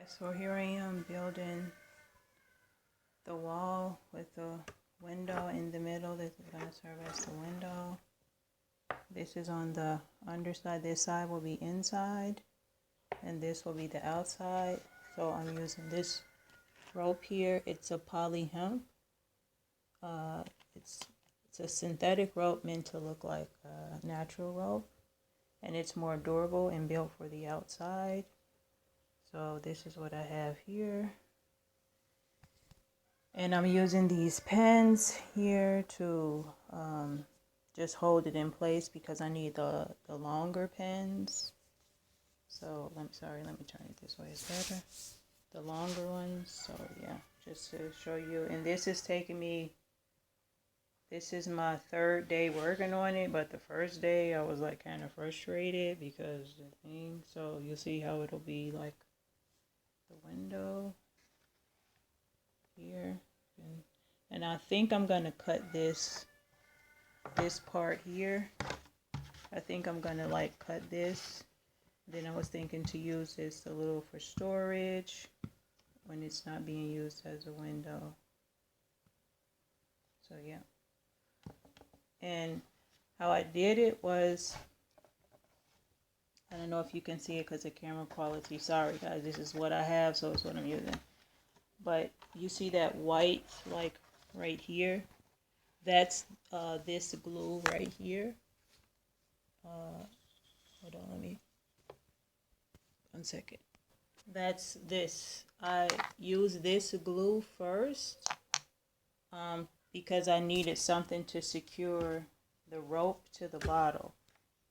So here I am building the wall with the window in the middle. This is going to serve as the window. This is on the underside. This side will be inside and this will be the outside. So I'm using this rope here. It's a poly hemp. It's a synthetic rope meant to look like a natural rope, and it's more durable and built for the outside. So this is what I have here. And I'm using these pins here to just hold it in place because I need the longer pins. So let me turn it this way, it's better. The longer ones. So yeah, just to show you. And this is taking me, this is my third day working on it, but the first day I was like kind of frustrated because the thing. So you'll see how it'll be like the window here. And I think I'm gonna cut this part here. I think I'm gonna like cut this. Then I was thinking to use this a little for storage when it's not being used as a window. So yeah. And how I did it was, I don't know if you can see it because of camera quality. Sorry guys, this is what I have, so it's what I'm using. But you see that white like right here? That's this glue right here. Hold on, let me, 1 second. That's this. I use this glue first because I needed something to secure the rope to the bottle.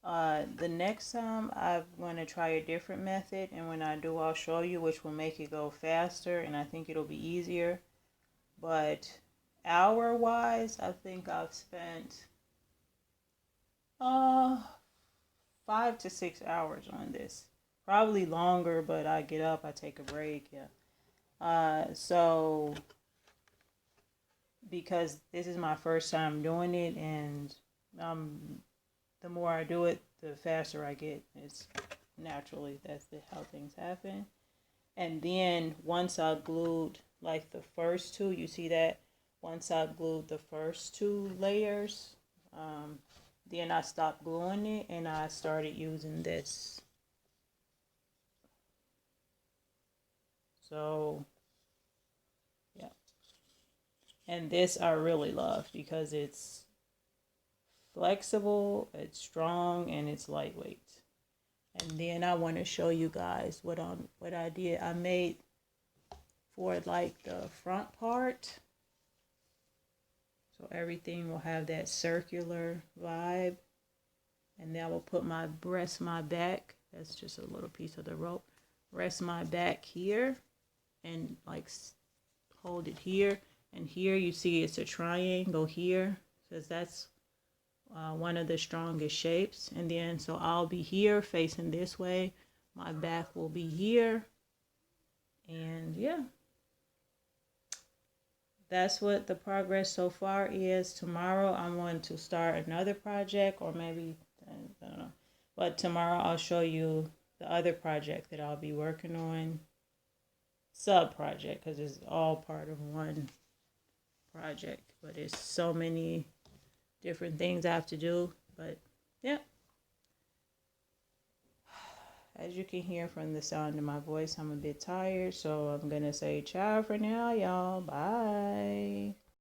The next time I'm going to try a different method, and when I do I'll show you, which will make it go faster and I think it'll be easier. But hour wise, I think I've spent 5 to 6 hours on this. Probably longer, but I get up, I take a break, yeah. So because this is my first time doing it, and the more I do it, the faster I get. It's naturally, that's how things happen. And then once I glued like the first two, you see that? Once I glued the first 2 layers, then I stopped gluing it and I started using this. So yeah. And this I really love because it's flexible, it's strong, and it's lightweight. And then I want to show you guys what I did. I made for like the front part, so everything will have that circular vibe. And then I will put rest my back. That's just a little piece of the rope. Rest my back here, and like hold it here. And here you see it's a triangle here, because that's one of the strongest shapes. And then so I'll be here facing this way, my back will be here, and yeah, that's what the progress so far is. Tomorrow I'm going to start another project, or maybe I don't know, but tomorrow I'll show you the other project that I'll be working on, sub project, because it's all part of one project, but it's so many different things I have to do. But yeah, as you can hear from the sound of my voice, I'm a bit tired, so I'm gonna say ciao for now, y'all. Bye.